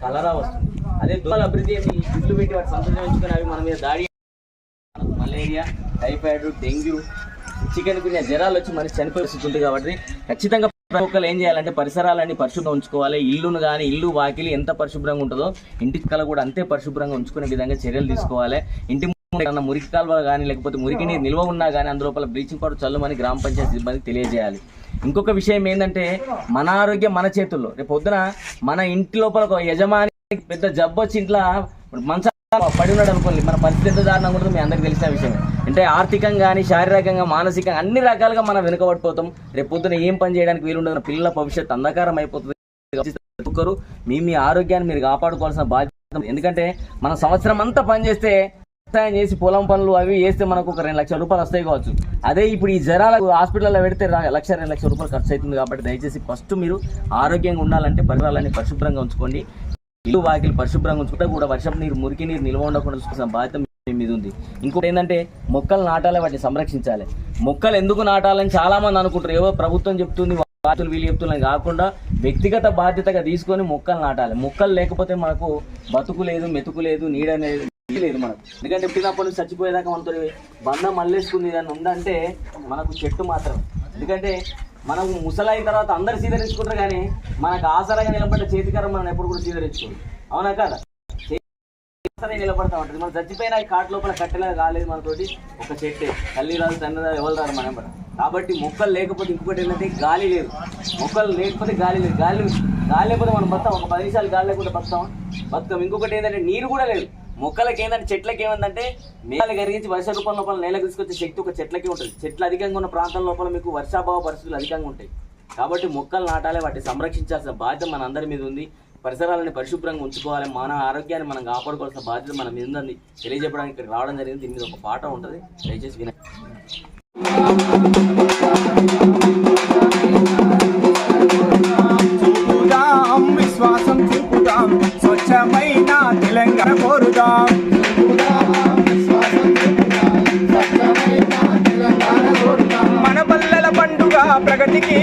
కలరా వస్తుంది. అదే దోమల అభివృద్ధి గుడ్లు పెట్టి వాటి సంతరించుకుని అవి మన మీద దాడి మలేరియా, టైఫాయిడ్, డెంగ్యూ, చికెన్ గున్యా జ్వరాలు వచ్చి మనిషి చనిపోయే పరిస్థితి ఉంది. కాబట్టి ఖచ్చితంగా ప్రతి ఒక్కరు ఏం చేయాలంటే పరిసరాలన్నీ పరిశుభ్రంగా ఉంచుకోవాలి. ఇల్లును కానీ ఇల్లు వాకిలి ఎంత పరిశుభ్రంగా ఉంటుందో ఇంటి కల కూడా అంతే పరిశుభ్రంగా ఉంచుకునే విధంగా చర్యలు తీసుకోవాలి. ఇంటి ముందు మురికి కాలువ కానీ లేకపోతే మురికి నీరు నిల్వ ఉన్నా కానీ అందులోపల బ్లీచింగ్ పౌడర్ చల్లుమని గ్రామ పంచాయతీ సిబ్బందికి తెలియజేయాలి. ఇంకొక విషయం ఏంటంటే మన ఆరోగ్యం మన చేతుల్లో. రేపు పొద్దున మన ఇంటి లోపల ఒక యజమాని పెద్ద జబ్బు వచ్చి ఇంట్లో మంచ పడి ఉన్నాడు అనుకోండి, మన పరిస్థితి ఎంత దారుణంగా ఉంటుందో మీ అందరికి తెలిసిన విషయం. అంటే ఆర్థికంగా కానీ శారీరకంగా మానసికంగా అన్ని రకాలుగా మనం వెనుకబడిపోతాం. రేపు పొద్దున ఏం పని చేయడానికి వీలుండదు. పిల్లల భవిష్యత్తు అంధకారం అయిపోతుంది. ఒక్కరు మీ ఆరోగ్యాన్ని మీరు కాపాడుకోవాల్సిన బాధ్యత. ఎందుకంటే మనం సంవత్సరం అంతా పని చేస్తే వ్యవసాయం చేసి పొలం పనులు అవి వేస్తే మనకు ఒక 2 లక్షల రూపాయలు వస్తాయి కావచ్చు. అదే ఇప్పుడు ఈ జ్వరాలకు హాస్పిటల్లో పెడితే 1-2 లక్షల రూపాయలు ఖర్చు అవుతుంది. కాబట్టి దయచేసి ఫస్ట్ మీరు ఆరోగ్యంగా ఉండాలంటే పరిసరాలన్నీ పరిశుభ్రంగా ఉంచుకోండి. ఇల్లు వాకిలు పరిశుభ్రంగా ఉంచుకుంటే కూడా వర్షపు నీరు మురికి నీరు నిల్వ ఉండకుండా చూసుకున్న బాధ్యత మీద ఉంది. ఇంకోటి ఏంటంటే మొక్కలు నాటాలి, వాటిని సంరక్షించాలి. మొక్కలు ఎందుకు నాటాలని చాలా మంది అనుకుంటారు. ఏవో ప్రభుత్వం చెప్తుంది వీళ్ళు చెప్తున్నాయి కాకుండా వ్యక్తిగత బాధ్యతగా తీసుకొని మొక్కలు నాటాలి. మొక్కలు లేకపోతే మనకు బతుకు లేదు, మెతుకు లేదు, నీడ లేదు మనకు. ఎందుకంటే పుట్టినప్పటి నుంచి చచ్చిపోయేదాకా మనతో బంధం మళ్ళేసుకుంది ఏదైనా ఉందంటే మనకు చెట్టు మాత్రం. ఎందుకంటే మనం ముసలైన తర్వాత అందరు సీదరించుకుంటారు కానీ మనకు ఆసరాగా నిలబడ్డ చేతికరం మనం ఎప్పుడు కూడా సీదరించుకోండి. అవునా కాదా? నిలబడతా ఉంటుంది. మనం చచ్చిపోయినా కాటు లోపల కట్టెలా కాలేదు మనతోటి ఒక చెట్టే. తల్లి రాదు తండ్రి రాదు ఎవరు రాదు మనం. కాబట్టి మొక్కలు లేకపోతే ఇంకొకటి ఏంటంటే గాలి లేదు. మొక్కలు లేకపోతే గాలి లేదు. గాలి లేకపోతే మనం బతాం. ఒక 10 నిమిషాలు గాలి లేకపోతే బతాం. ఇంకొకటి ఏంటంటే నీరు కూడా లేదు. మొక్కలకి ఏంటంటే చెట్లకి ఏమందంటే మేఘాలు కరిగించి వర్ష రూపం లోపల నేలకు తీసుకొచ్చే శక్తి ఒక చెట్లకి ఉంటుంది. చెట్లు అధికంగా ఉన్న ప్రాంతం లోపల మీకు వర్షాభావ పరిస్థితులు అధికంగా ఉంటాయి. కాబట్టి మొక్కలు నాటాలి, వాటిని సంరక్షించాల్సిన బాధ్యత మన అందరి మీద ఉంది. పరిసరాలని పరిశుభ్రంగా ఉంచుకోవాలి. మన ఆరోగ్యాన్ని మనం కాపాడుకోవాల్సిన బాధ్యత మన మీద ఉందని తెలియజెప్పడానికి ఇక్కడ రావడం జరిగింది. దీని మీద ఒక పాట ఉంటుంది, దయచేసి వినండి. విశ్వాసం చూపుదాం, స్వచ్ఛమైన తెలంగాణ కోరుదాం. మన పల్లెల పండుగ ప్రగతికి